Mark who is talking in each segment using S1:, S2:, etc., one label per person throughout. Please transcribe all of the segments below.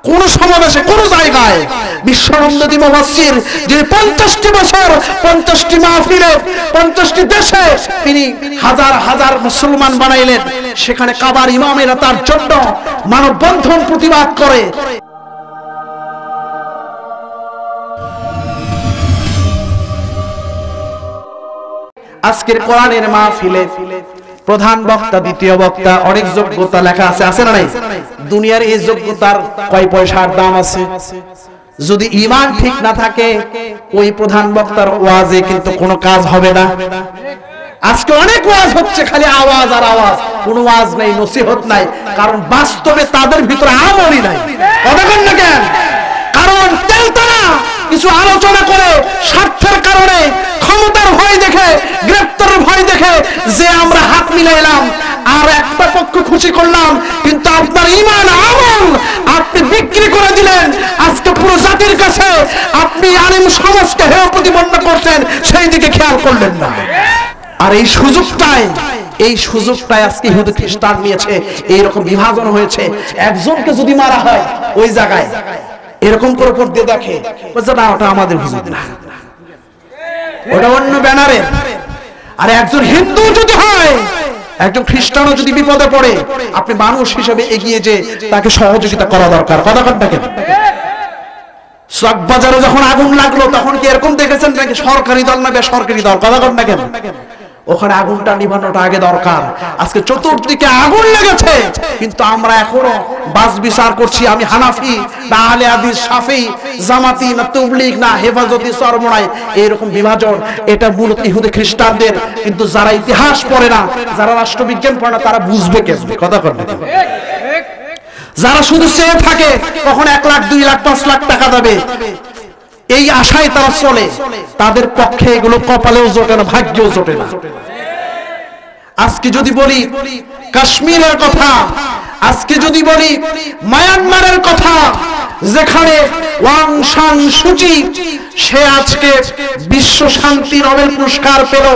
S1: কোন সমাবেশে কোন জায়গায় বিশ্বনন্দিনী মুফাসসির যে 50টি বছর 50টি মাহফিলে 50টি দেশে তিনি হাজার হাজার মুসলমান বানাইলেন, সেখানে কাবার ইমামেরা তার জন্য মানববন্ধন প্রতিবাদ করে। আজকের কোরআনের মাহফিলে প্রধান বক্তা, দ্বিতীয় বক্তা, অনেক যোগ্যতা লেখা আছে, আছে না নাই? দুনিয়ার এই যোগ্যতার কয় পয়সার দাম আছে? যদি ঈমান ঠিক না থাকে ওই প্রধান বক্তার ওয়াজে কিন্তু কোনো কাজ হবে না। আজকে অনেক ওয়াজ হচ্ছে, খালি আওয়াজ আর আওয়াজ, কোনো ওয়াজ নাই, নসিহত নাই, কারণ বাস্তবে তাদের ভিতরে আমলই নাই। কতক্ষণ না কেন? কারণ তেলতারা কিছু আলোচনা করে স্বার্থের কারণে, ক্ষমতার ভয় দেখে, গ্রেফতারের ভয় দেখে যে আমরা হাত মিলাইলাম আর একটা পক্ষ খুশি করলাম, কিন্তু আপনার ঈমান আমল আপনি বিক্রি করে দিলেন। আজকে পুরো জাতির কাছে আপনি আলেম সমাজকে হেয় প্রতিপন্ন করছেন, সেই দিকে খেয়াল করলেন না। আর এই সুযোগটাই আজকে ইহুদি খ্রিস্টান নিয়েছে। এইরকম বিভাজন হয়েছে। একজনকে যদি মারা হয় ওই জায়গায় এরকম করে উপর দিয়ে দেখে, না ওটা আমাদের হুজুর না, ওটা অন্য ব্যানারের। আর একজন হিন্দু যদি হয়, একজন খ্রিস্টানও যদি বিপদে পড়ে, আপনি মানুষ হিসেবে এগিয়ে যে তাকে সহযোগিতা করা দরকার। কথা দেখেন, চকবাজারে যখন আগুন লাগলো তখন কি এরকম দেখেছেন নাকি সরকারি দল না বেসরকারি দল? কথা দেখেন, ওখানে আগুনটা নিভানোটা আগে দরকার। আজকে চতুর্দিকে আগুন লেগেছে, কিন্তু আমরা এখনো বাস বিচার করছি, আমি হানাফি না আহলে হাদিস, শাফি, জামাতি না তাবলীগ না হেফাজতি, চরমনাই, এরকম বিভাজন। এটা মূলত ইহুদি খ্রিস্টানদের। কিন্তু যারা ইতিহাস পড়ে না, যারা রাষ্ট্রবিজ্ঞান পড়ে না, তারা বুঝবে কেমনে? কথা বলেন। যারা শুধু চেয়ে থাকে কখন 1 লাখ 2 লাখ 5 লাখ টাকা দেবে, এই আশায় তারা চলে, তাদের পক্ষে এগুলো কপালেও জোটে না, ভাগ্যেও জোটে না। আজকে যদি বলি কাশ্মীরের কথা, আজকে যদি বলি মায়ানমারের কথা, যেখানে ওয়াং সাং সুচি সে আজকে বিশ্ব শান্তি নোবেল পুরস্কার পেল,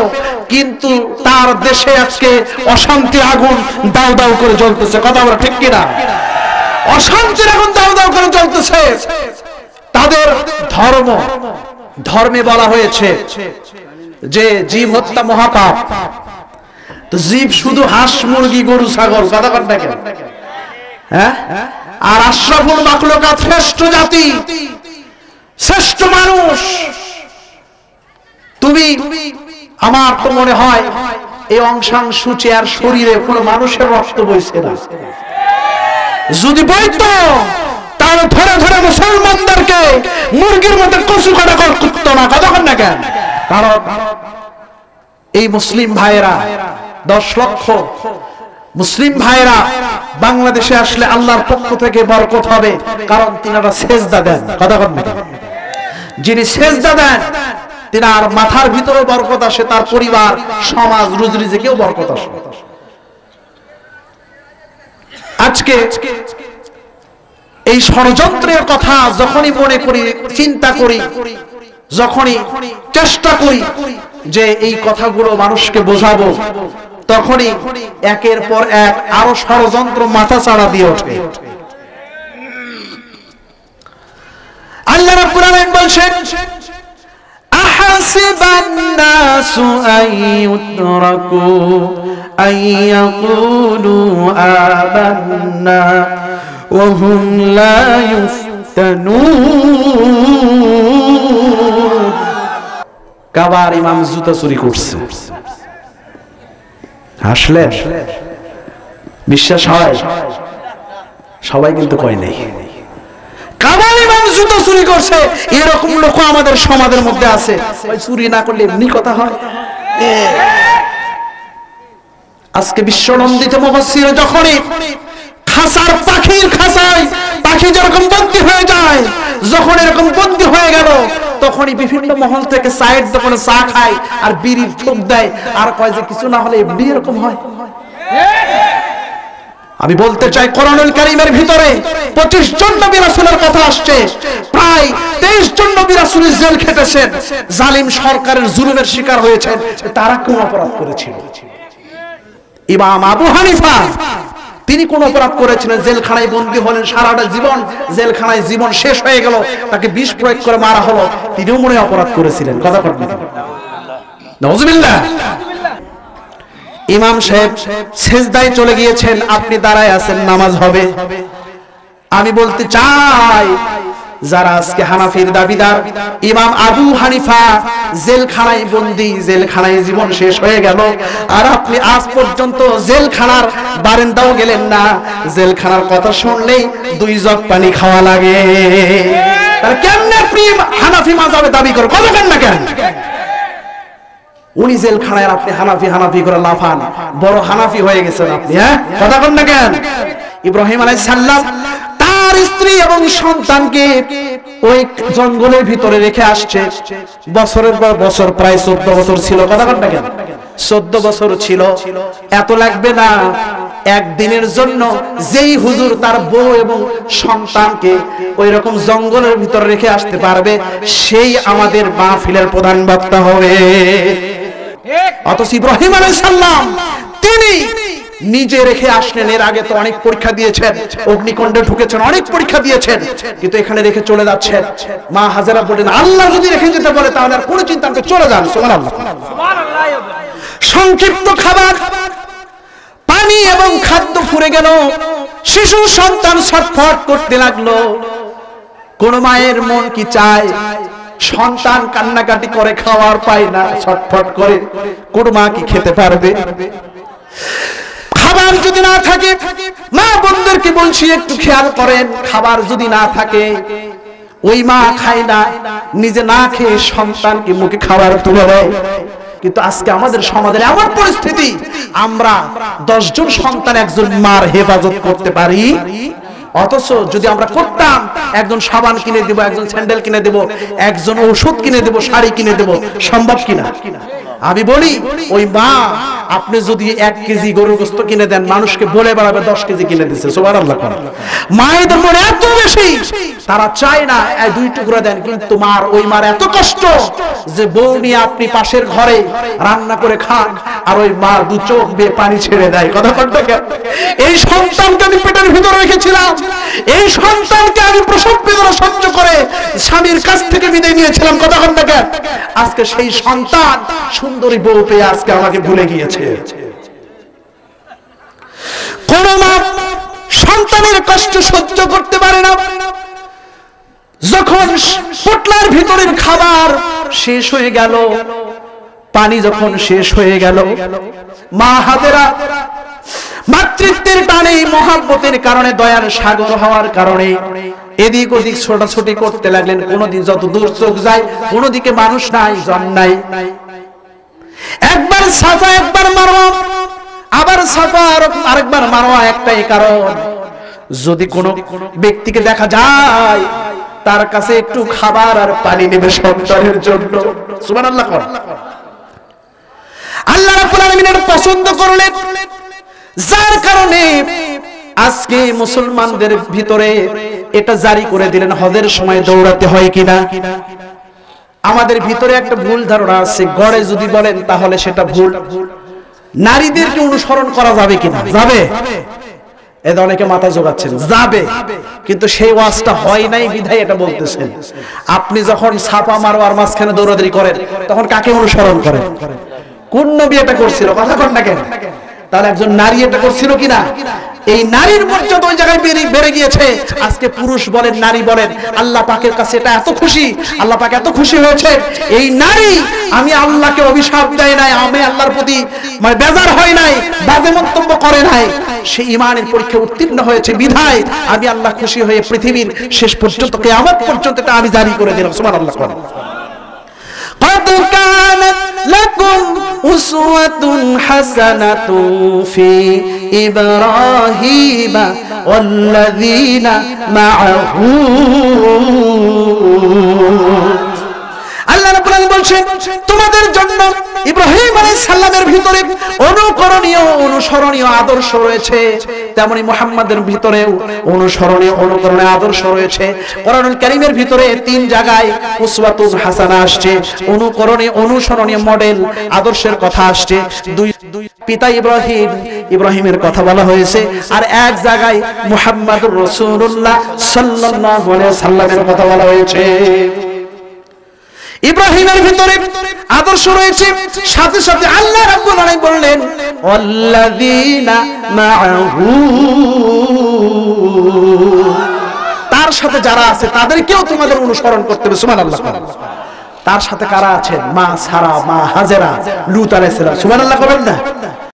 S1: কিন্তু তার দেশে আজকে অশান্তির আগুন দাউ দাউ করে জ্বলতেছে। কথা বলা ঠিক কিনা? অশান্তির আগুন দাউ দাউ করে জ্বলতেছে। তাদের ধর্মে বলা হয়েছে যে জীব হত্যা মহাপাপ। তো জীব শুধু হাঁস, মুরগি, গরু, ছাগল। কথা বলেন না কেন? হ্যাঁ, আর আশরাফুল মাখলুকাত, শ্রেষ্ঠ জাতি, শ্রেষ্ঠ মানুষ। তুমি, আমার তো মনে হয় এই অং সান সু চি আর শরীরে কোনো মানুষের রক্ত বইছে না। যদি বইতো তাহলে ধরে ধরে মুসলমানদেরকে মুরগির মতো কচু কাটা করতো না। কতক্ষণ না কেন? কারণ এই মুসলিম ভাইয়েরা 10 লক্ষ মুসলিম ভাইয়েরা বাংলাদেশে আসলে আল্লাহর পক্ষ থেকে বরকত হবে, কারণ তিনারা সেজদা দেন। কতক্ষণ না কেন? যিনি সেজদা দেন তিনার মাথার ভিতরে বরকত আসে, তার পরিবার, সমাজ, রুজি-রিজিকেও বরকত আসে। আজকে এই ষড়যন্ত্রের কথা যখনই মনে করি, চিন্তা করি, যখনই চেষ্টা করি যে এই কথাগুলো মানুষকে বোঝাবো, তখনই একের পর এক আরো ষড়যন্ত্র মাথা চাড়া দিয়ে ওঠে। আল্লাহ রাব্বুল আলামিন বলেন, আহাসিবান নাসু আইয়ুতরাকু আইয়াকুলু আমান্না ওয়া হুম লা ইফতানুন। কাবার ইমাম জুতা চুরি করছে, আসলে বিশ্বাস হয়? সবাই কিন্তু কয় নাই। কাবার ইমাম জুতা চুরি করছে, এরকম লোক আমাদের সমাজের মধ্যে আছে। চুরি না করলে এমনি কথা হয়? আজকে বিশ্বনন্দিত মুফাসসির যখনই খাসার পাখির খাসায় পাখি যেরকম বন্দী হয়ে যায়, যখন এরকম বন্দী হয়ে গেল, তখনই বিভিন্ন মহল থেকে চায়ের দোকানে চা খায় আর বিড়ির ঠোক দেয়, আর কয় যে কিছু না হলে এমনি এরকম হয়। আমি বলতে চাই, কোরআনুল কারীমের ভিতরে 25 জন নবী রাসূলের কথা আসছে, প্রায় 23 জন নবী রাসূল জেল খেটেছেন, জালিম সরকারের জুলুমের শিকার হয়েছেন। তারা কোন অপরাধ করেছিল? ইমাম আবু হানিফা তিনি কোন অপরাধ করেছিলেন, জেলখানায় বন্দী হলেন, সারাটা জীবন জেলখানায় জীবন শেষ হয়ে গেল, তাকে বিষ প্রয়োগ করে মারা হলো, তিনিও মনে অপরাধ করেছিলেন। কথা বলবেন নাউজুবিল্লাহ। ইমাম সাহেব সেজদায় চলে গিয়েছেন, আপনি দাঁড়ায় আছেন, নামাজ হবে। আমি বলতে চাই, যারা আজকে হানাফির দাবিদার, ইমাম আবু হানিফা জেলখানায় বন্দী, জেলখানায় জীবন শেষ হয়ে গেল, আর আপনি আজ পর্যন্ত জেলখানার বারান্দাও গেলেন না। জেলখানার কথা শুনলেই 2 জগ পানি খাওয়া লাগে। তাহলে কেমনে আপনি হানাফি মাযহাবে দাবি করেন? কথা কেন না কেন? উনি জেলখানায়, আপনি হানাফি হানাফি করে লাফান, বড় হানাফি হয়ে গেছেন আপনি। হ্যাঁ, কথা বল না কেন? ইব্রাহিম আলাইহিস সালাম তার স্ত্রী এবং সন্তানকে ওই জঙ্গলের ভিতরে রেখে আসছে, বছরের পর বছর, প্রায় 14 বছর ছিল। কথা বল না কেন? 14 বছর ছিল। এত লাগবে না, একদিনের জন্য যেই হুজুর তার বউ এবং সন্তানকে ওই রকম জঙ্গলের ভিতরে রেখে আসতে পারবে, সেই আমাদের মাহফিলের প্রধান বক্তা হবে। অথচ ইব্রাহিম আলাইহিস সালাম তিনি নিজে রেখে আসলেন। এর আগে তো অনেক পরীক্ষা দিয়েছেন, অগ্নিকুণ্ডে ঢুকেছেন, অনেক পরীক্ষা দিয়েছেন, কিন্তু এখানে রেখে চলে যাচ্ছেন। মা হাজেরা বলেন, আল্লাহ যদি রেখে যেতে বলে তাহলে আর কোনো চিন্তা নেই, চলে যান। সুবহানাল্লাহ। সংক্ষিপ্ত খাবার, পানি এবং খাদ্য ফুরে গেল, শিশু সন্তান ছটফট করতে লাগলো। কোন মায়ের মন কি চায়? সন্তান কান্নাকাটি করে, খাওয়ার পায় না, ছটফট করে। কোন মা কি খেতে পারবে? খাবার যদি না থাকে, মা বোনদেরকে বলছি একটু খেয়াল করেন, খাবার যদি না থাকে, ওই মা খায় না, নিজে না খেয়ে সন্তানকে মুখে খাবার তুলে দেয়। কিন্তু আজকে আমাদের সমাজের এমন পরিস্থিতি, আমরা 10 জন সন্তান একজন মার হেফাজত করতে পারি, অথচ যদি আমরা করতাম, একজন সাবান কিনে দেব, একজন স্যান্ডেল কিনে দেব, একজন ওষুধ কিনে দেব, শাড়ি কিনে দেব, সম্ভব কিনা? আমি বলি, ওই মা আপনি যদি 1 কেজি গরুর গোশত কিনে দেন, মানুষকে বলে বেড়াবে 10 কেজি কিনে দিচ্ছে। সুবহানাল্লাহ। মায়েদের মনে এত বেশি, তারা চায় না 2 টুকরা দেন, কিন্তু ওই মার এত কষ্ট যে বউ নিয়ে আপনি পাশের ঘরে রান্না করে খান, আর ওই মা 2 চোখ বেয়ে পানি ছেড়ে দেয়। কথা বলতে কেন? এই সন্তানকে আমি পেটের ভিতরে রেখেছিলাম, এই সন্তানকে আমি প্রসব বেদনা সহ্য করে স্বামীর কাছ থেকে বিদায় নিয়েছিলাম। কথা বলতে কেন? আজকে সেই সন্তান সুন্দরী বউ পেয়ে আজকে আমাকে ভুলে গিয়েছে। কোন মা সন্তানের কষ্ট সহ্য করতে পারে না। যখন পোটলার ভিতরের খাবার শেষ হয়ে গেল, পানি যখন শেষ হয়ে গেল, মা হাজেরা মাতৃত্বের টানে, মহাব্বতের কারণে, দয়ার সাগর হওয়ার কারণে এদিক ওদিক ছোটাছুটি করতে লাগলেন। কোনদিন যত দূর চোখ যায়, কোনদিকে মানুষ নাই, জন নাই। একবার সাফা, একবার মারওয়া, আবার সাফা আরেকবার মারওয়া। একটাই কারণ, যদি কোনো ব্যক্তিকে দেখা যায়, তার কাছে একটু খাবার আর পানি নেবে সন্তানের জন্য। সুবহানাল্লাহ। আল্লাহ রাব্বুল আলামিন এটা পছন্দ করলেন, যার কারণে আজকে মুসলমানদের ভিতরে এটা জারি করে দিলেন, হজের সময় দৌড়াতে হয় কিনা। আমাদের ভিতরে একটা ভুল ধারণা আছে, গড়ে যদি বলেন তাহলে সেটা ভুল। নারীদেরকে অনুসরণ করা যাবে কিনা? যাবে। এদের অনেকে মাথা জোগাচ্ছেন, যাবে, কিন্তু সেই ওয়াজটা হয় নাই বিধায় এটা বলতেছেন। আপনি যখন ছাপা মারোয়ার মাঝখানে দৌড়াদৌড়ি করেন, তখন কাকে অনুসরণ করেন? কোন নবী এটা করছিল? কথা বলেন না কেন? তাহলে একজন নারী এটা করছিল কিনা? এই নারীর মর্যাদা ওই জায়গায় বেড়ে গিয়েছে। আজকে পুরুষ বলেন, নারী বলেন, আল্লাহ পাকের কাছে এটা এত খুশি, আল্লাহ পাক এত খুশি হয়েছে। এই নারী, আমি আল্লাহকে অভিশাপ দেয় নাই, আমি আল্লাহর প্রতি মানে বেজার হয় নাই, বাজে মন্তব্য করে নাই, সে ঈমানের পরীক্ষায় উত্তীর্ণ হয়েছে বিধায় আমি আল্লাহ খুশি হয়ে পৃথিবীর শেষ পর্যন্ত, কিয়ামত পর্যন্ত এটা আমি জারি করে দিলাম। সুবহানাল্লাহ। قد كانت لكم أسوة حسنة في إبراهيم والذين معه। আল্লাহ রাব্বুল আলামিন বলছেন তোমাদের জন্য ইব্রাহিম আলাইহিস সালামের ভিতরে অনুকরণীয় অনুসরণীয় আদর্শ রয়েছে, তেমনি মুহাম্মাদের ভিতরেও অনুসরণীয় অনুকরণীয় আদর্শ রয়েছে। কোরআনুল কারীমের ভিতরে 3 জায়গায় উসওয়াতুন হাসানা আসছে, অনুকরণীয় অনুসরণীয় মডেল আদর্শের কথা আসছে। দুই পিতা ইব্রাহিমের কথা বলা হয়েছে, আর এক জায়গায় মুহাম্মাদুর রাসূলুল্লাহ সাল্লাল্লাহু আলাইহি সাল্লামের কথা বলা হয়েছে। ইব্রাহিমের ভিতরে আদর্শ রয়েছে, সাথে সাথে আল্লাহ রাব্বুল আলামিন বললেন ওয়াল্লাযীনা মাআহু, তার সাথে যারা আছে তাদেরকেও তোমাদের অনুসরণ করতে হবে। সুবহানাল্লাহ। তার সাথে কারা আছেন? মা সারা, মা হাজেরা, লূত আলাইহিস সালাম। সুবহানাল্লাহ বলেন না?